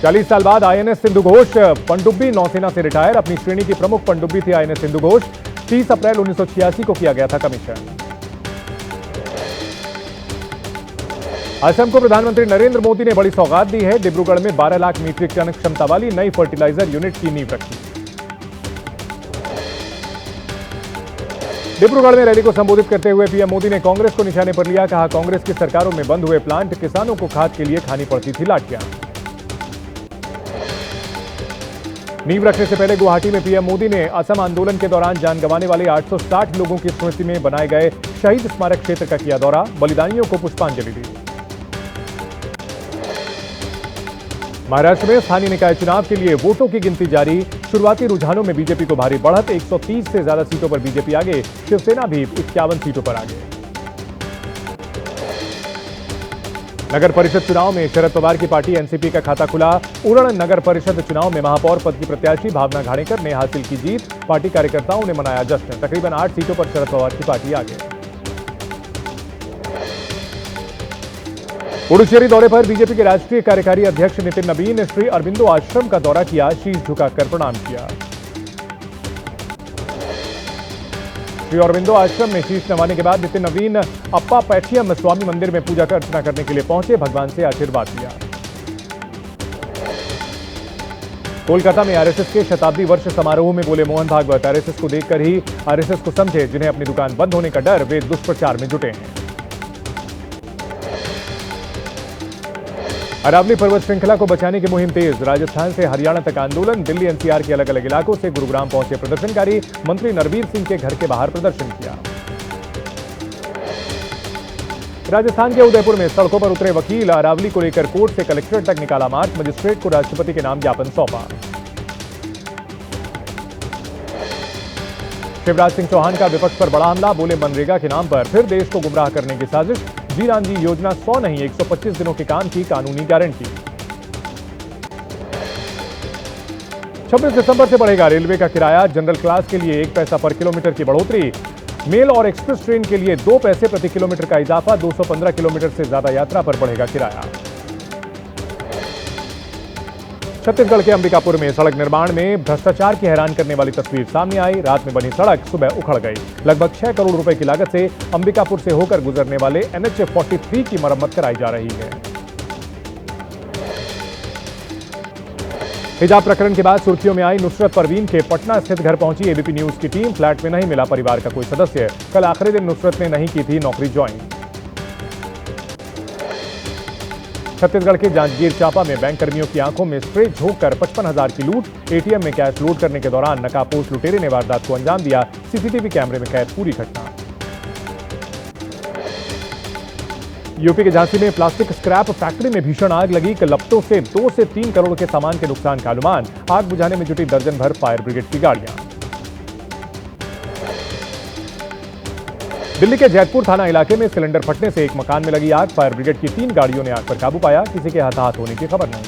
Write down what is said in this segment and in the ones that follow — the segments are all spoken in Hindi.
40 साल बाद आईएनएस सिंधु घोष पनडुब्बी नौसेना से रिटायर। अपनी श्रेणी की प्रमुख पनडुब्बी थी आईएनएस सिंधु घोष। 30 अप्रैल 1986 को किया गया था कमीशन। असम को प्रधानमंत्री नरेंद्र मोदी ने बड़ी सौगात दी है। डिब्रूगढ़ में 12 लाख मीट्रिक टन क्षमता वाली नई फर्टिलाइजर यूनिट की नींव रखी। डिब्रूगढ़ में रैली को संबोधित करते हुए पीएम मोदी ने कांग्रेस को निशाने पर लिया। कहा, कांग्रेस की सरकारों में बंद हुए प्लांट किसानों को खाद के लिए खानी पड़ती थी लाठियां। नींव रखने से पहले गुवाहाटी में पीएम मोदी ने असम आंदोलन के दौरान जान गंवाने वाले 860 लोगों की स्मृति में बनाए गए शहीद स्मारक क्षेत्र का किया दौरा। बलिदानियों को पुष्पांजलि दी। महाराष्ट्र में स्थानीय निकाय चुनाव के लिए वोटों की गिनती जारी। शुरुआती रुझानों में बीजेपी को भारी बढ़त। 130 से ज्यादा सीटों पर बीजेपी आगे। शिवसेना भी 51 सीटों पर आगे। नगर परिषद चुनाव में शरद पवार की पार्टी एनसीपी का खाता खुला। उरण नगर परिषद चुनाव में महापौर पद की प्रत्याशी भावना घाणेकर ने हासिल की जीत। पार्टी कार्यकर्ताओं ने मनाया जश्न। तकरीबन 8 सीटों पर शरद पवार की पार्टी आगे। पुडुचेरी दौरे पर बीजेपी के राष्ट्रीय कार्यकारी अध्यक्ष नितिन नवीन ने श्री अरबिंदो आश्रम का दौरा किया। शीश झुकाकर प्रणाम किया। श्री अरबिंदो आश्रम में शीश नवाने के बाद नितिन नवीन अप्पा पैठियम स्वामी मंदिर में पूजा अर्चना करने के लिए पहुंचे। भगवान से आशीर्वाद लिया। कोलकाता में आरएसएस के शताब्दी वर्ष समारोह में बोले मोहन भागवत, आरएसएस को देखकर ही आरएसएस को समझे जिन्हें अपनी दुकान बंद होने का डर, वे दुष्प्रचार में जुटे हैं। अरावली पर्वत श्रृंखला को बचाने की मुहिम तेज। राजस्थान से हरियाणा तक आंदोलन। दिल्ली एनसीआर के अलग अलग इलाकों से गुरुग्राम पहुंचे प्रदर्शनकारी। मंत्री नरवीर सिंह के घर के बाहर प्रदर्शन किया। राजस्थान के उदयपुर में सड़कों पर उतरे वकील। अरावली को लेकर कोर्ट से कलेक्ट्रेट तक निकाला मार्च। मजिस्ट्रेट को राष्ट्रपति के नाम ज्ञापन सौंपा। शिवराज सिंह चौहान का विपक्ष पर बड़ा हमला। बोले, मनरेगा के नाम पर फिर देश को गुमराह करने की साजिश। जी राम जी योजना 100 नहीं 125 दिनों के काम की कानूनी गारंटी। 26 दिसंबर से बढ़ेगा रेलवे का किराया। जनरल क्लास के लिए 1 पैसा पर किलोमीटर की बढ़ोतरी। मेल और एक्सप्रेस ट्रेन के लिए 2 पैसे प्रति किलोमीटर का इजाफा। 215 किलोमीटर से ज्यादा यात्रा पर बढ़ेगा किराया। छत्तीसगढ़ के अंबिकापुर में सड़क निर्माण में भ्रष्टाचार की हैरान करने वाली तस्वीर सामने आई। रात में बनी सड़क सुबह उखड़ गई। लगभग 6 करोड़ रुपए की लागत से अंबिकापुर से होकर गुजरने वाले NH 43 की मरम्मत कराई जा रही है। हिजाब प्रकरण के बाद सुर्खियों में आई नुसरत परवीन के पटना स्थित घर पहुंची एबीपी न्यूज की टीम। फ्लैट में नहीं मिला परिवार का कोई सदस्य। कल आखिरी दिन नुसरत ने नहीं की थी नौकरी ज्वाइन। छत्तीसगढ़ के जांजगीर चांपा में बैंक कर्मियों की आंखों में स्प्रे झोंककर 55,000 की लूट। एटीएम में कैश लोड करने के दौरान नकाबपोश लुटेरे ने वारदात को अंजाम दिया। सीसीटीवी कैमरे में कैद पूरी घटना। यूपी के झांसी में प्लास्टिक स्क्रैप फैक्ट्री में भीषण आग लगी। लपटों से 2 से 3 करोड़ के सामान के नुकसान का अनुमान। आग बुझाने में जुटी दर्जन भर फायर ब्रिगेड की गाड़ियां। दिल्ली के जैतपुर थाना इलाके में सिलेंडर फटने से एक मकान में लगी आग। फायर ब्रिगेड की 3 गाड़ियों ने आग पर काबू पाया। किसी के हताहत होने की खबर नहीं।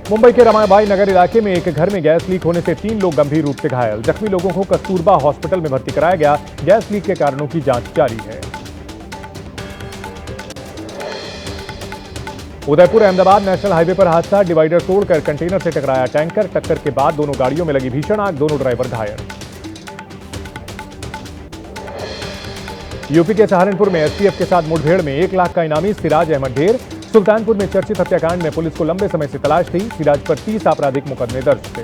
मुंबई के रमाबाई नगर इलाके में एक घर में गैस लीक होने से 3 लोग गंभीर रूप से घायल। जख्मी लोगों को कस्तूरबा हॉस्पिटल में भर्ती कराया गया। गैस लीक के कारणों की जांच जारी है। उदयपुर अहमदाबाद नेशनल हाईवे पर हादसा। डिवाइडर तोड़कर कंटेनर से टकराया टैंकर। टक्कर के बाद दोनों गाड़ियों में लगी भीषण आग। दोनों ड्राइवर घायल। यूपी के सहारनपुर में एसटीएफ के साथ मुठभेड़ में 1 लाख का इनामी सिराज अहमद ढेर। सुल्तानपुर में चर्चित हत्याकांड में पुलिस को लंबे समय से तलाश थी। सिराज पर 30 आपराधिक मुकदमे दर्ज थे।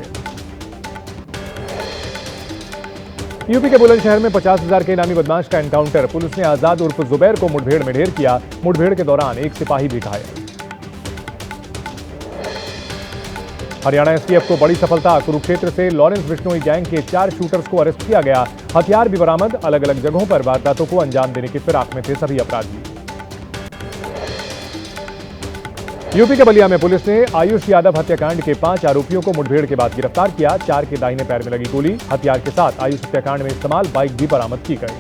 यूपी के बुलंदशहर में 50,000 के इनामी बदमाश का एनकाउंटर। पुलिस ने आजाद उर्फ जुबैर को मुठभेड़ में ढेर किया। मुठभेड़ के दौरान एक सिपाही भी घायल। हरियाणा एसटीएफ को बड़ी सफलता। कुरुक्षेत्र से लॉरेंस बिश्नोई गैंग के 4 शूटर्स को अरेस्ट किया गया। हथियार भी बरामद। अलग अलग जगहों पर वारदातों को अंजाम देने की फिराक में थे सभी अपराधी। यूपी के बलिया में पुलिस ने आयुष यादव हत्याकांड के 5 आरोपियों को मुठभेड़ के बाद गिरफ्तार किया। 4 के दाहिने पैर में लगी गोली। हथियार के साथ आयुष हत्याकांड में इस्तेमाल बाइक भी बरामद की गई।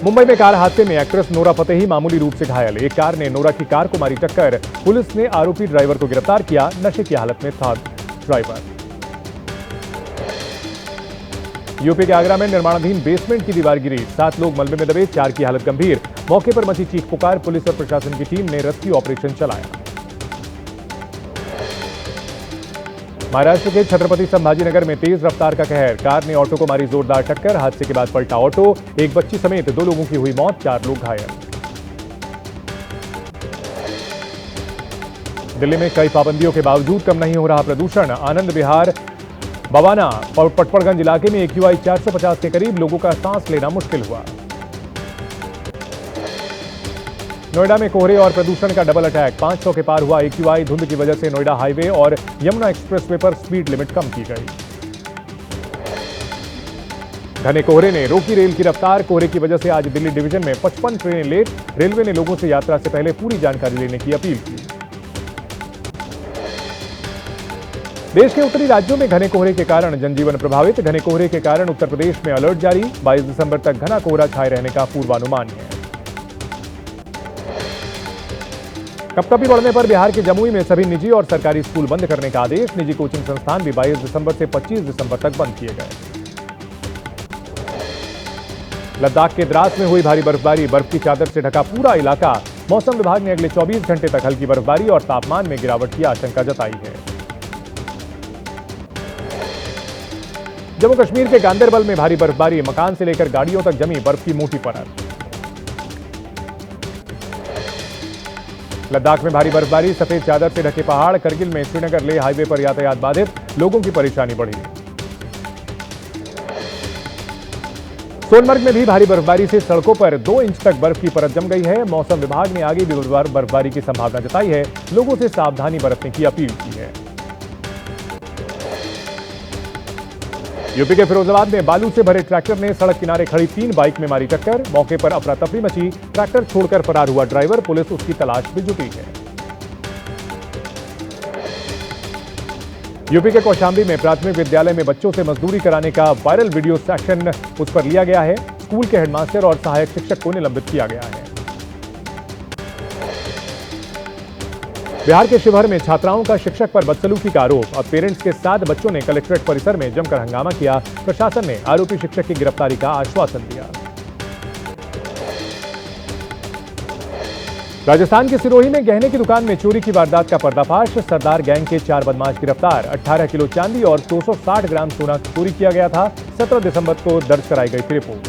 मुंबई में कार हादसे में एक्ट्रेस नोरा फतेही मामूली रूप से घायल। एक कार ने नोरा की कार को मारी टक्कर। पुलिस ने आरोपी ड्राइवर को गिरफ्तार किया। नशे की हालत में था ड्राइवर। यूपी के आगरा में निर्माणाधीन बेसमेंट की दीवार गिरी, 7 लोग मलबे में दबे, 4 की हालत गंभीर। मौके पर मची चीख पुकार, पुलिस और प्रशासन की टीम ने रेस्क्यू ऑपरेशन चलाया। महाराष्ट्र के छत्रपति संभाजीनगर में तेज रफ्तार का कहर, कार ने ऑटो को मारी जोरदार टक्कर, हादसे के बाद पलटा ऑटो, एक बच्ची समेत 2 लोगों की हुई मौत, 4 लोग घायल। दिल्ली में कई पाबंदियों के बावजूद कम नहीं हो रहा प्रदूषण, आनंद विहार बवाना पटपड़गंज इलाके में AQI 450 के करीब, लोगों का सांस लेना मुश्किल हुआ। नोएडा में कोहरे और प्रदूषण का डबल अटैक, 500 के पार हुआ AQI, धुंध की वजह से नोएडा हाईवे और यमुना एक्सप्रेसवे पर स्पीड लिमिट कम की गई। घने कोहरे ने रोकी रेल की रफ्तार, कोहरे की वजह से आज दिल्ली डिवीजन में 55 ट्रेनें लेट, रेलवे ने लोगों से यात्रा से पहले पूरी जानकारी लेने की अपील की। देश के उत्तरी राज्यों में घने कोहरे के कारण जनजीवन प्रभावित, घने कोहरे के कारण उत्तर प्रदेश में अलर्ट जारी, 22 दिसंबर तक घना कोहरा छाए रहने का पूर्वानुमान है। कपकपी बढ़ने पर बिहार के जमुई में सभी निजी और सरकारी स्कूल बंद करने का आदेश, निजी कोचिंग संस्थान भी 22 दिसंबर से 25 दिसंबर तक बंद किए गए। लद्दाख के द्रास में हुई भारी बर्फबारी, बर्फ की चादर से ढका पूरा इलाका, मौसम विभाग ने अगले 24 घंटे तक हल्की बर्फबारी और तापमान में गिरावट की आशंका जताई है। जम्मू कश्मीर के गांदरबल में भारी बर्फबारी, मकान से लेकर गाड़ियों तक जमी बर्फ की मोटी परत। लद्दाख में भारी बर्फबारी, सफेद चादर से ढके पहाड़, करगिल में श्रीनगर लेह हाईवे पर यातायात बाधित, लोगों की परेशानी बढ़ी। सोनमर्ग में भी भारी बर्फबारी से सड़कों पर 2 इंच तक बर्फ की परत जम गई है। मौसम विभाग ने आगे भी बर्फबारी की संभावना जताई है, लोगों से सावधानी बरतने की अपील की है। यूपी के फिरोजाबाद में बालू से भरे ट्रैक्टर ने सड़क किनारे खड़ी 3 बाइक में मारी टक्कर, मौके पर अफरा तफरी मची, ट्रैक्टर छोड़कर फरार हुआ ड्राइवर, पुलिस उसकी तलाश में जुटी है। यूपी के कौशाम्बी में प्राथमिक विद्यालय में बच्चों से मजदूरी कराने का वायरल वीडियो सेक्शन उस पर लिया गया है, स्कूल के हेडमास्टर और सहायक शिक्षक को निलंबित किया गया है। बिहार के शिवहर में छात्राओं का शिक्षक पर बदसलूकी का आरोप, अब पेरेंट्स के साथ बच्चों ने कलेक्ट्रेट परिसर में जमकर हंगामा किया, प्रशासन ने आरोपी शिक्षक की गिरफ्तारी का आश्वासन दिया। राजस्थान के सिरोही में गहने की दुकान में चोरी की वारदात का पर्दाफाश, सरदार गैंग के 4 बदमाश गिरफ्तार, 18 किलो चांदी और 260 ग्राम सोना चोरी किया गया था, 17 दिसंबर को दर्ज कराई गई थी रिपोर्ट।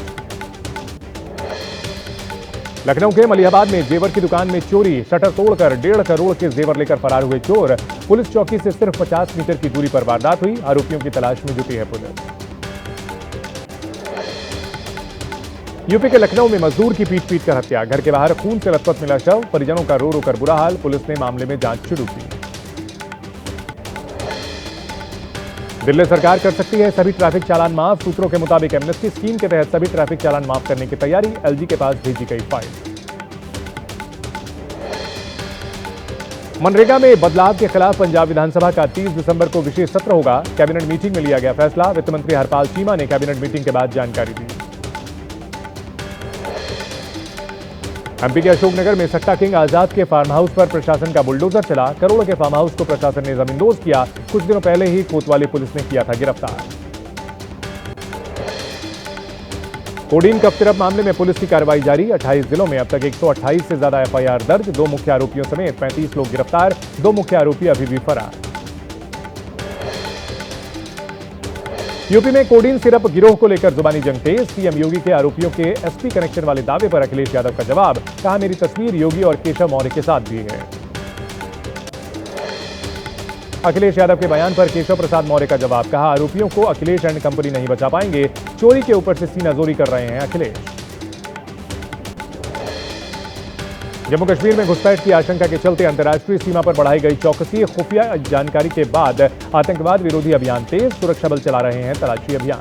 लखनऊ के मलिहाबाद में जेवर की दुकान में चोरी, शटर तोड़कर 1.5 करोड़ के जेवर लेकर फरार हुए चोर, पुलिस चौकी से सिर्फ 50 मीटर की दूरी पर वारदात हुई, आरोपियों की तलाश में जुटी है पुलिस। यूपी के लखनऊ में मजदूर की पीट कर हत्या, घर के बाहर खून से लथपथ मिला शव, परिजनों का रो रो कर बुरा हाल, पुलिस ने मामले में जांच शुरू की। दिल्ली सरकार कर सकती है सभी ट्रैफिक चालान माफ, सूत्रों के मुताबिक एमनेस्टी स्कीम के तहत सभी ट्रैफिक चालान माफ करने की तैयारी, LG के पास भेजी गई फाइल। मनरेगा में बदलाव के खिलाफ पंजाब विधानसभा का 30 दिसंबर को विशेष सत्र होगा, कैबिनेट मीटिंग में लिया गया फैसला, वित्त मंत्री हरपाल चीमा ने कैबिनेट मीटिंग के बाद जानकारी दी। एमपी के अशोकनगर में सट्टा किंग आजाद के फार्म हाउस पर प्रशासन का बुलडोजर चला, करोड़ के फार्म हाउस को प्रशासन ने जमींदोज किया, कुछ दिनों पहले ही कोतवाली पुलिस ने किया था गिरफ्तार। कोडीन कफ सिरप मामले में पुलिस की कार्रवाई जारी, 28 जिलों में अब तक 128 से ज्यादा FIR दर्ज, 2 मुख्य आरोपियों समेत 35 लोग गिरफ्तार, 2 मुख्य आरोपी अभी भी फरार। यूपी में कोडीन सिरप गिरोह को लेकर जुबानी जंग तेज, सीएम योगी के आरोपियों के SP कनेक्शन वाले दावे पर अखिलेश यादव का जवाब, कहा मेरी तस्वीर योगी और केशव मौर्य के साथ भी है। अखिलेश यादव के बयान पर केशव प्रसाद मौर्य का जवाब, कहा आरोपियों को अखिलेश एंड कंपनी नहीं बचा पाएंगे, चोरी के ऊपर से सीनाजोरी कर रहे हैं अखिलेश। जम्मू कश्मीर में घुसपैठ की आशंका के चलते अंतर्राष्ट्रीय सीमा पर बढ़ाई गई चौकसी, खुफिया जानकारी के बाद आतंकवाद विरोधी अभियान तेज, सुरक्षा बल चला रहे हैं तलाशी अभियान।